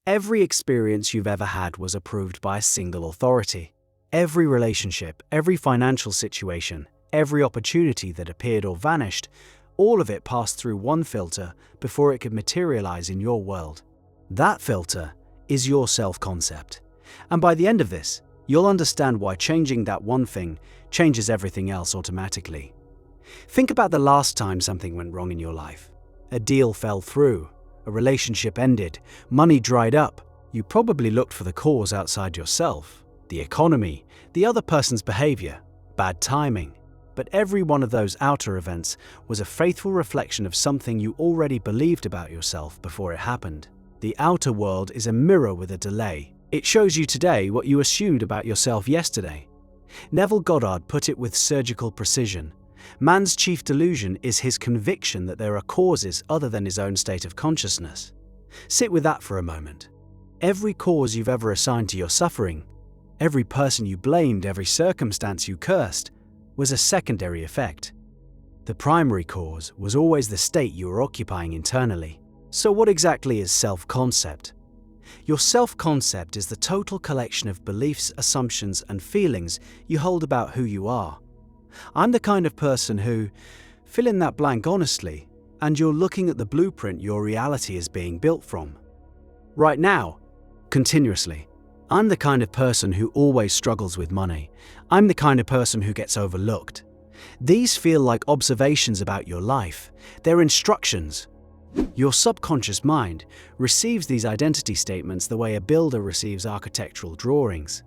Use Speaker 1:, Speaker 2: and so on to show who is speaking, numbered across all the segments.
Speaker 1: Every experience you've ever had was approved by a single authority. Every relationship, every financial situation, every opportunity that appeared or vanished, all of it passed through one filter before it could materialize in your world. That filter is your self-concept. And by the end of this, you'll understand why changing that one thing changes everything else automatically. Think about the last time something went wrong in your life. A deal fell through, a relationship ended, money dried up. You probably looked for the cause outside yourself, the economy, the other person's behavior, bad timing. But every one of those outer events was a faithful reflection of something you already believed about yourself before it happened. The outer world is a mirror with a delay. It shows you today what you assumed about yourself yesterday. Neville Goddard put it with surgical precision. Man's chief delusion is his conviction that there are causes other than his own state of consciousness. Sit with that for a moment. Every cause you've ever assigned to your suffering, every person you blamed, every circumstance you cursed, was a secondary effect. The primary cause was always the state you were occupying internally. So what exactly is self-concept? Your self-concept is the total collection of beliefs, assumptions, and feelings you hold about who you are. I'm the kind of person who, fill in that blank honestly, and you're looking at the blueprint your reality is being built from. Right now, continuously. I'm the kind of person who always struggles with money. I'm the kind of person who gets overlooked. These feel like observations about your life. They're instructions. Your subconscious mind receives these identity statements the way a builder receives architectural drawings.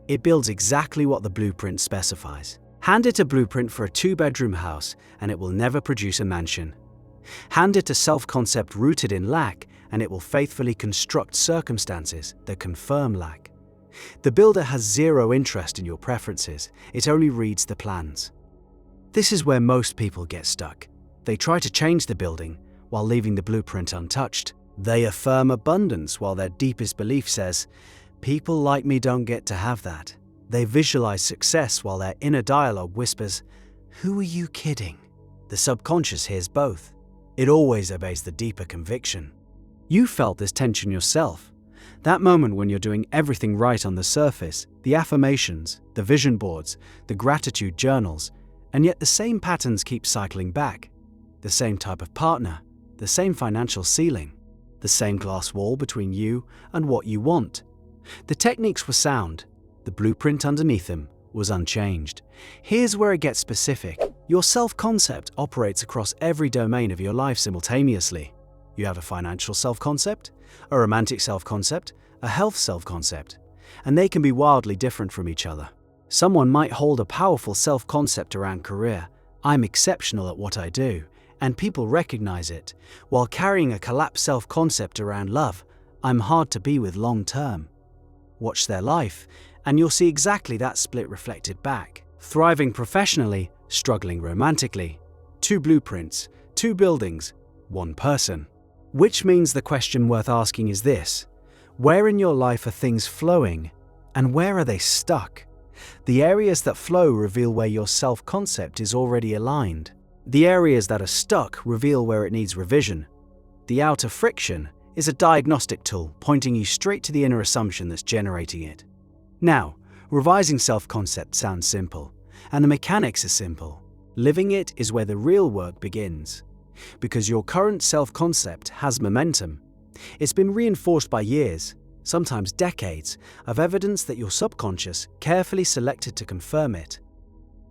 Speaker 1: It builds exactly what the blueprint specifies. Hand it a blueprint for a 2-bedroom house and it will never produce a mansion. Hand it a self-concept rooted in lack and it will faithfully construct circumstances that confirm lack. The builder has zero interest in your preferences, it only reads the plans. This is where most people get stuck. They try to change the building while leaving the blueprint untouched. They affirm abundance while their deepest belief says, "People like me don't get to have that." They visualize success while their inner dialogue whispers, "Who are you kidding?" The subconscious hears both. It always obeys the deeper conviction. You felt this tension yourself. That moment when you're doing everything right on the surface, the affirmations, the vision boards, the gratitude journals, and yet the same patterns keep cycling back. The same type of partner, the same financial ceiling, the same glass wall between you and what you want. The techniques were sound. The blueprint underneath them was unchanged. Here's where it gets specific. Your self-concept operates across every domain of your life simultaneously. You have a financial self-concept, a romantic self-concept, a health self-concept, and they can be wildly different from each other. Someone might hold a powerful self-concept around career. I'm exceptional at what I do, and people recognize it, while carrying a collapsed self-concept around love. I'm hard to be with long-term. Watch their life, and you'll see exactly that split reflected back. Thriving professionally, struggling romantically. 2 blueprints, 2 buildings, 1 person. Which means the question worth asking is this: where in your life are things flowing, and where are they stuck? The areas that flow reveal where your self-concept is already aligned. The areas that are stuck reveal where it needs revision. The outer friction is a diagnostic tool pointing you straight to the inner assumption that's generating it. Now, revising self-concept sounds simple, and the mechanics are simple. Living it is where the real work begins. Because your current self-concept has momentum. It's been reinforced by years, sometimes decades, of evidence that your subconscious carefully selected to confirm it.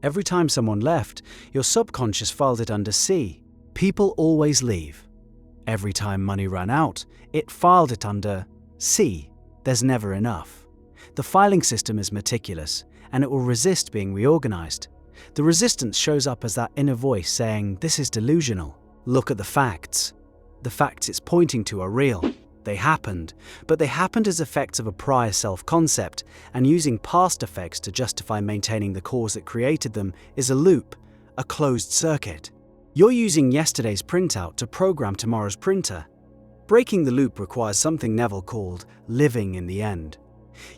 Speaker 1: Every time someone left, your subconscious filed it under C. People always leave. Every time money ran out, it filed it under C. There's never enough. The filing system is meticulous, and it will resist being reorganized. The resistance shows up as that inner voice saying, "This is delusional. Look at the facts." The facts it's pointing to are real. They happened, but they happened as effects of a prior self-concept, and using past effects to justify maintaining the cause that created them is a loop, a closed circuit. You're using yesterday's printout to program tomorrow's printer. Breaking the loop requires something Neville called living in the end.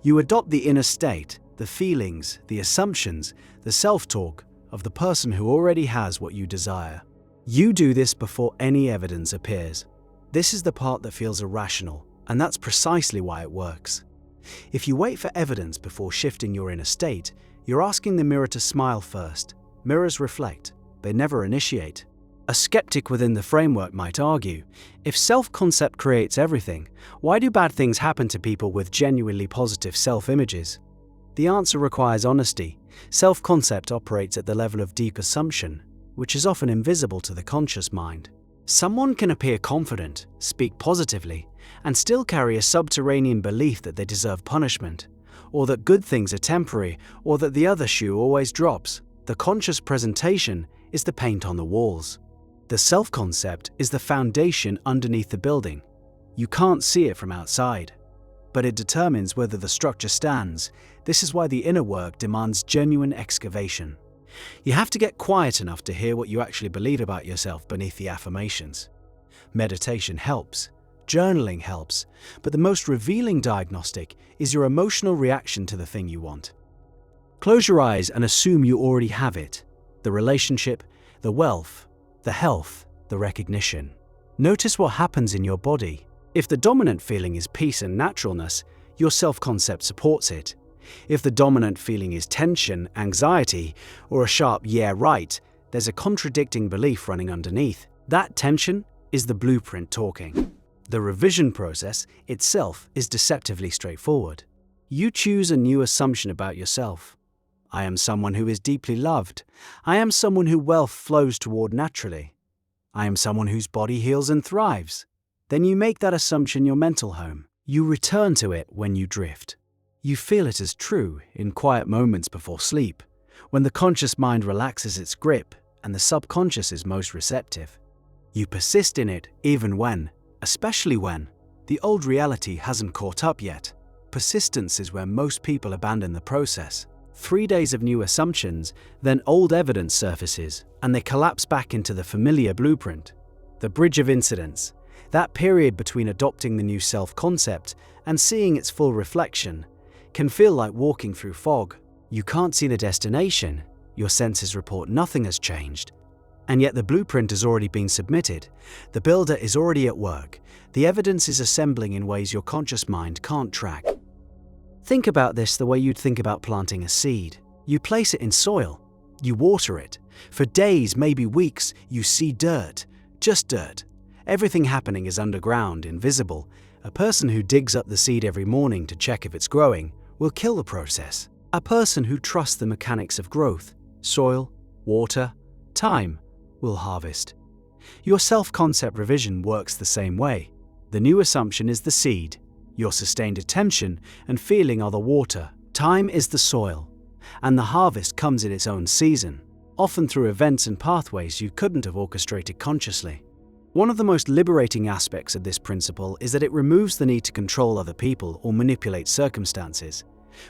Speaker 1: You adopt the inner state, the feelings, the assumptions, the self-talk of the person who already has what you desire. You do this before any evidence appears. This is the part that feels irrational, And that's precisely why it works. If you wait for evidence before shifting your inner state, you're asking the mirror to smile first. Mirrors reflect, they never initiate. A skeptic within the framework might argue, if self-concept creates everything, why do bad things happen to people with genuinely positive self-images? The answer requires honesty. Self-concept operates at the level of deep assumption, which is often invisible to the conscious mind. Someone can appear confident, speak positively, and still carry a subterranean belief that they deserve punishment, or that good things are temporary, or that the other shoe always drops. The conscious presentation is the paint on the walls. The self-concept is the foundation underneath the building. You can't see it from outside, but it determines whether the structure stands. This is why the inner work demands genuine excavation. You have to get quiet enough to hear what you actually believe about yourself beneath the affirmations. Meditation helps, journaling helps, but the most revealing diagnostic is your emotional reaction to the thing you want. Close your eyes and assume you already have it: the relationship, the wealth, the health, the recognition. Notice what happens in your body. If the dominant feeling is peace and naturalness, your self-concept supports it. If the dominant feeling is tension, anxiety, or a sharp "yeah, right," there's a contradicting belief running underneath. That tension is the blueprint talking. The revision process itself is deceptively straightforward. You choose a new assumption about yourself. I am someone who is deeply loved. I am someone who wealth flows toward naturally. I am someone whose body heals and thrives. Then you make that assumption your mental home. You return to it when you drift. You feel it as true in quiet moments before sleep, when the conscious mind relaxes its grip and the subconscious is most receptive. You persist in it even when, especially when, the old reality hasn't caught up yet. Persistence is where most people abandon the process. 3 days of new assumptions, then old evidence surfaces, and they collapse back into the familiar blueprint. The bridge of incidents, that period between adopting the new self-concept and seeing its full reflection, can feel like walking through fog. You can't see the destination, your senses report nothing has changed. And yet the blueprint has already been submitted. The builder is already at work. The evidence is assembling in ways your conscious mind can't track. Think about this the way you'd think about planting a seed. You place it in soil. You water it. For days, maybe weeks, you see dirt. Just dirt. Everything happening is underground, invisible. A person who digs up the seed every morning to check if it's growing will kill the process. A person who trusts the mechanics of growth, soil, water, time, will harvest. Your self-concept revision works the same way. The new assumption is the seed. Your sustained attention and feeling are the water. Time is the soil. And the harvest comes in its own season, often through events and pathways you couldn't have orchestrated consciously. One of the most liberating aspects of this principle is that it removes the need to control other people or manipulate circumstances.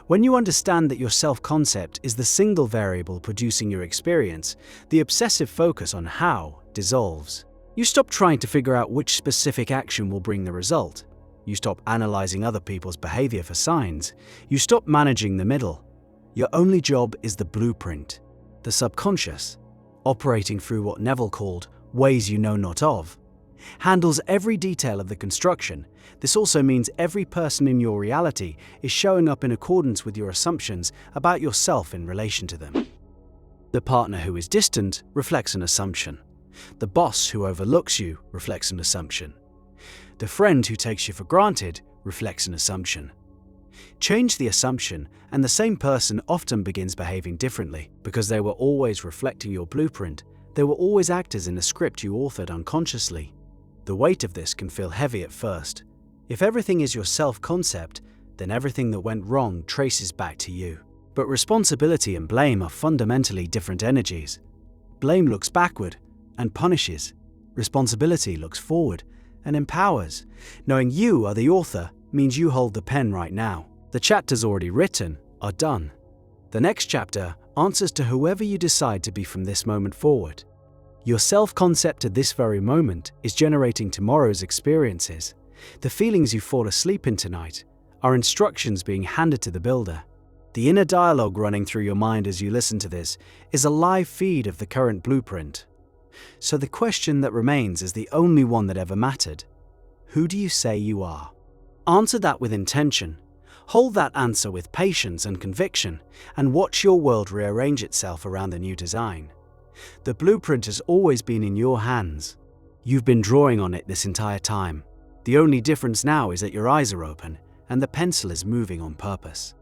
Speaker 1: When you understand that your self-concept is the single variable producing your experience, the obsessive focus on how dissolves. You stop trying to figure out which specific action will bring the result. You stop analyzing other people's behavior for signs. You stop managing the middle. Your only job is the blueprint, the subconscious, operating through what Neville called ways you know not of, handles every detail of the construction. This also means every person in your reality is showing up in accordance with your assumptions about yourself in relation to them. The partner who is distant reflects an assumption. The boss who overlooks you reflects an assumption. The friend who takes you for granted reflects an assumption. Change the assumption, and the same person often begins behaving differently because they were always reflecting your blueprint. They were always actors in a script you authored unconsciously. The weight of this can feel heavy at first. If everything is your self-concept, then everything that went wrong traces back to you. But responsibility and blame are fundamentally different energies. Blame looks backward and punishes. Responsibility looks forward and empowers. Knowing you are the author means you hold the pen right now. The chapters already written are done. The next chapter answers to whoever you decide to be from this moment forward. Your self-concept at this very moment is generating tomorrow's experiences. The feelings you fall asleep in tonight are instructions being handed to the builder. The inner dialogue running through your mind as you listen to this is a live feed of the current blueprint. So the question that remains is the only one that ever mattered. Who do you say you are? Answer that with intention. Hold that answer with patience and conviction, and watch your world rearrange itself around the new design. The blueprint has always been in your hands. You've been drawing on it this entire time. The only difference now is that your eyes are open and the pencil is moving on purpose.